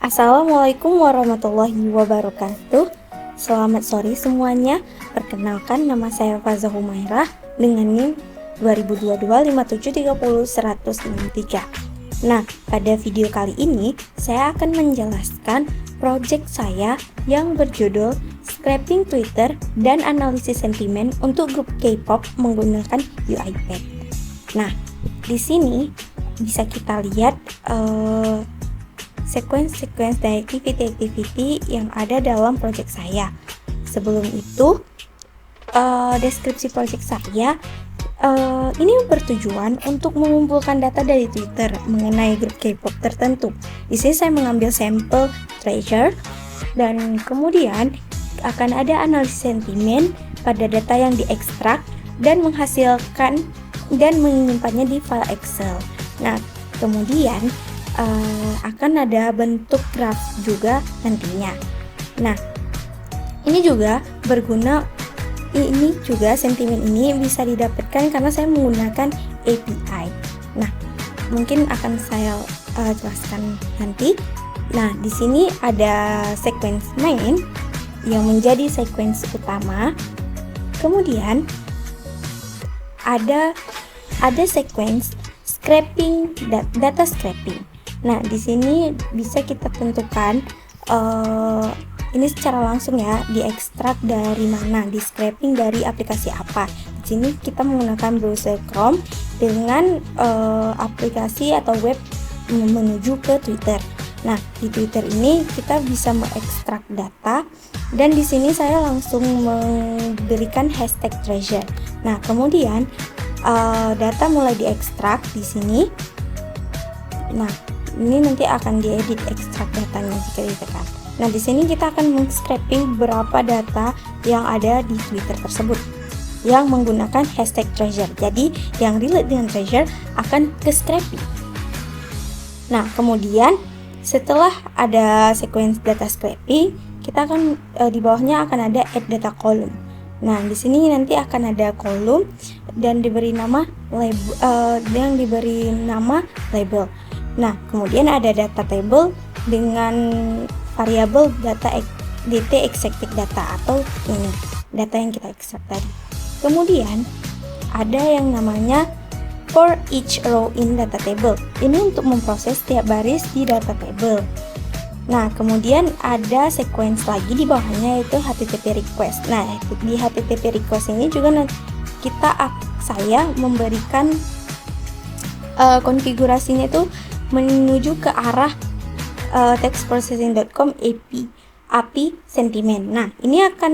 Assalamualaikum warahmatullahi wabarakatuh. Selamat sore semuanya. Perkenalkan, nama saya Faza Humairah dengan NIM 20225730-163. Nah, pada video kali ini saya akan menjelaskan project saya yang berjudul Scraping Twitter dan Analisis Sentimen untuk grup K-pop menggunakan UiPath. Nah, di sini bisa kita lihat sequence dari activity yang ada dalam project saya. Sebelum itu, deskripsi project saya ini bertujuan untuk mengumpulkan data dari Twitter mengenai grup K-pop tertentu. Di sini saya mengambil sampel treasure dan kemudian akan ada analisis sentimen pada data yang diekstrak dan menghasilkan dan menyimpannya di file Excel. Nah, kemudian akan ada bentuk graf juga nantinya. Nah, ini juga berguna. Ini juga sentimen ini bisa didapatkan karena saya menggunakan API. Nah, mungkin akan saya jelaskan nanti. Nah, di sini ada sequence main yang menjadi sequence utama. Kemudian ada sequence scraping, data scraping. Nah, di sini bisa kita tentukan ini secara langsung ya, diekstrak dari mana, di scraping dari aplikasi apa. Di sini kita menggunakan browser Chrome dengan aplikasi atau web menuju ke Twitter. Nah, di Twitter ini kita bisa mengekstrak data dan di sini saya langsung memberikan hashtag treasure. Nah, kemudian data mulai diekstrak di sini. Nah, ini nanti akan diedit ekstrak datanya jika ditekan. Nah, di sini kita akan men-scraping beberapa data yang ada di Twitter tersebut yang menggunakan hashtag treasure. Jadi, yang relate dengan treasure akan ke scraping. Nah, kemudian setelah ada sequence data scraping, kita akan di bawahnya akan ada add data column. Nah, di sini nanti akan ada kolom dan diberi nama label. Nah, kemudian ada data table dengan variabel dt extracted data atau ini data yang kita ekstrak tadi. Kemudian ada yang namanya for each row in data table. Ini untuk memproses setiap baris di data table. Nah, kemudian ada sequence lagi di bawahnya yaitu HTTP request. Nah, di HTTP request ini juga saya memberikan konfigurasinya itu menuju ke arah textprocessing.com API sentimen. Nah, ini akan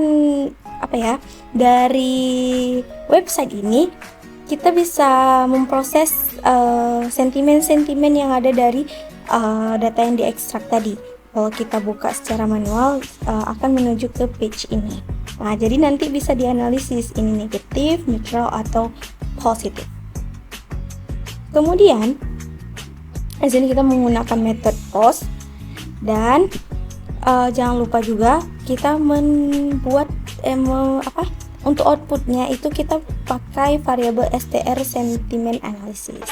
dari website ini kita bisa memproses sentimen-sentimen yang ada dari data yang diekstrak tadi. Kalau kita buka secara manual akan menuju ke page ini. Nah, jadi nanti bisa dianalisis ini negatif, neutral atau positif. Kemudian di sini kita menggunakan method post dan jangan lupa juga kita membuat untuk outputnya itu kita pakai variabel str sentiment analysis.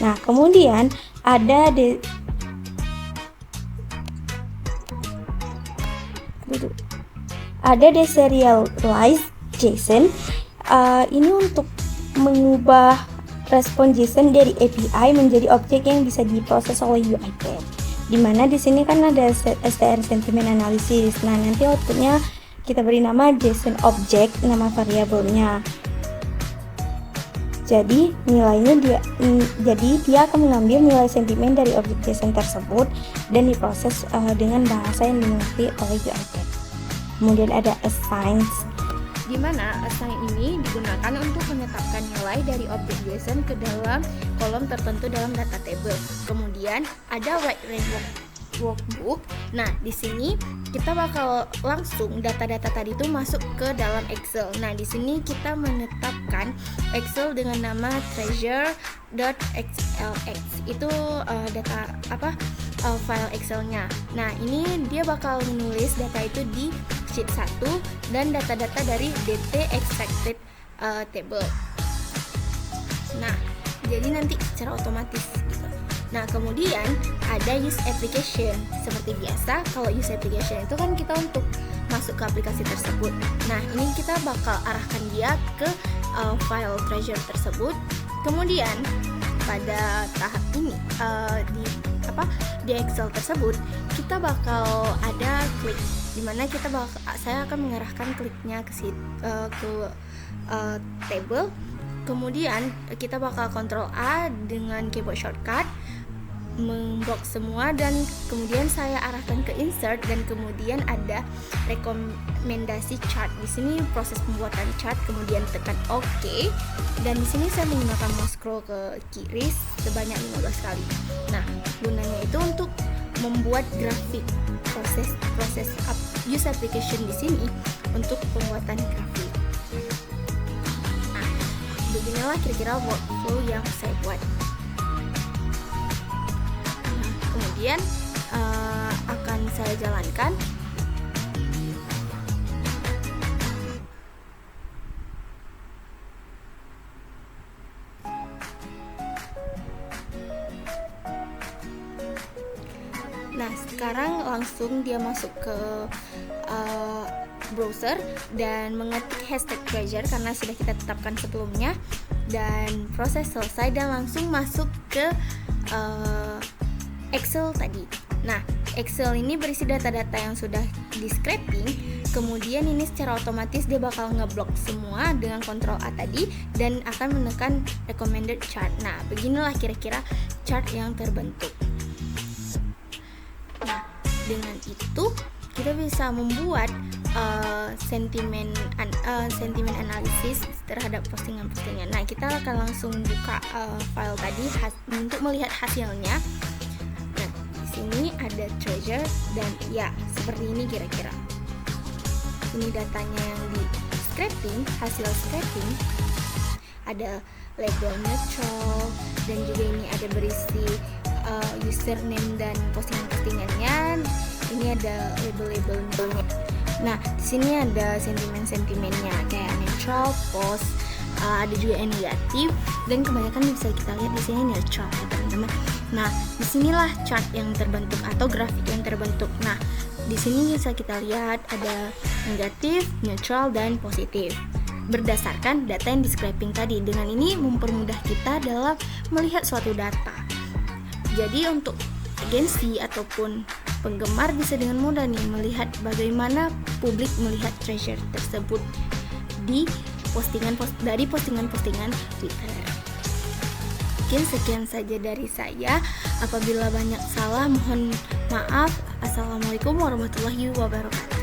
Nah, kemudian ada deserialize JSON. Ini untuk mengubah respon JSON dari API menjadi objek yang bisa diproses oleh UiPath. Dimana di sini kan ada str sentiment analysis. Nah, nanti outputnya kita beri nama JSON object, nama variabelnya. Jadi dia akan mengambil nilai sentimen dari objek JSON tersebut dan diproses dengan bahasa yang dimengerti oleh UiPath. Kemudian ada assign, di mana assign ini digunakan untuk menetapkan nilai dari objek JSON ke dalam kolom tertentu dalam data table. Kemudian ada write range workbook. Nah, di sini kita bakal langsung data-data tadi itu masuk ke dalam Excel. Nah, di sini kita menetapkan Excel dengan nama treasure.xlx. Itu file Excelnya. Nah, ini dia bakal menulis data itu di sheet 1 dan data-data dari dt extracted table. Nah, jadi nanti secara otomatis gitu. Nah, kemudian ada use application. Seperti biasa, kalau use application itu kan kita untuk masuk ke aplikasi tersebut. Nah, ini kita bakal arahkan dia ke file treasure tersebut. Kemudian pada tahap ini di Excel tersebut kita bakal ada klik, dimana saya akan mengarahkan kliknya ke table. Kemudian kita bakal Ctrl A dengan keyboard shortcut memblok semua, dan kemudian saya arahkan ke insert, dan kemudian ada rekomendasi chart. Di sini proses pembuatan chart, kemudian tekan OK, dan di sini saya menggunakan mouse scroll ke kiri sebanyak 15 kali. Nah, gunanya itu untuk membuat grafik, proses use application di sini untuk pembuatan grafik. Nah, beginilah kira-kira workflow yang saya buat. Kemudian akan saya jalankan. Nah, sekarang langsung dia masuk ke browser dan mengetik hashtag treasure karena sudah kita tetapkan sebelumnya, dan proses selesai dan langsung masuk ke Excel tadi. Nah, Excel ini berisi data-data yang sudah di scraping. Kemudian ini secara otomatis dia bakal ngeblok semua dengan Ctrl A tadi dan akan menekan recommended chart. Nah, beginilah kira-kira chart yang terbentuk. Nah, dengan itu kita bisa membuat sentimen analisis terhadap postingan-postingan. Nah, kita akan langsung buka file tadi untuk melihat hasilnya. Ini ada treasure, dan ya seperti ini kira-kira. Ini datanya yang di scraping, hasil scraping. Ada label neutral, dan juga ini ada berisi username dan postingan-postingannya. Ini ada label-labelnya. Nah, di sini ada sentimen-sentimennya kayak neutral, post, ada juga yang negatif, dan kebanyakan bisa kita lihat di sini neutral ya teman-teman. Nah, disinilah chart yang terbentuk atau grafik yang terbentuk. Nah, di sini bisa kita lihat ada negatif, neutral, dan positif berdasarkan data yang di scraping tadi. Dengan ini mempermudah kita dalam melihat suatu data. Jadi untuk agensi ataupun penggemar bisa dengan mudah nih melihat bagaimana publik melihat treasure tersebut di dari postingan-postingan Twitter. Mungkin sekian saja dari saya. Apabila banyak salah mohon maaf. Assalamualaikum warahmatullahi wabarakatuh.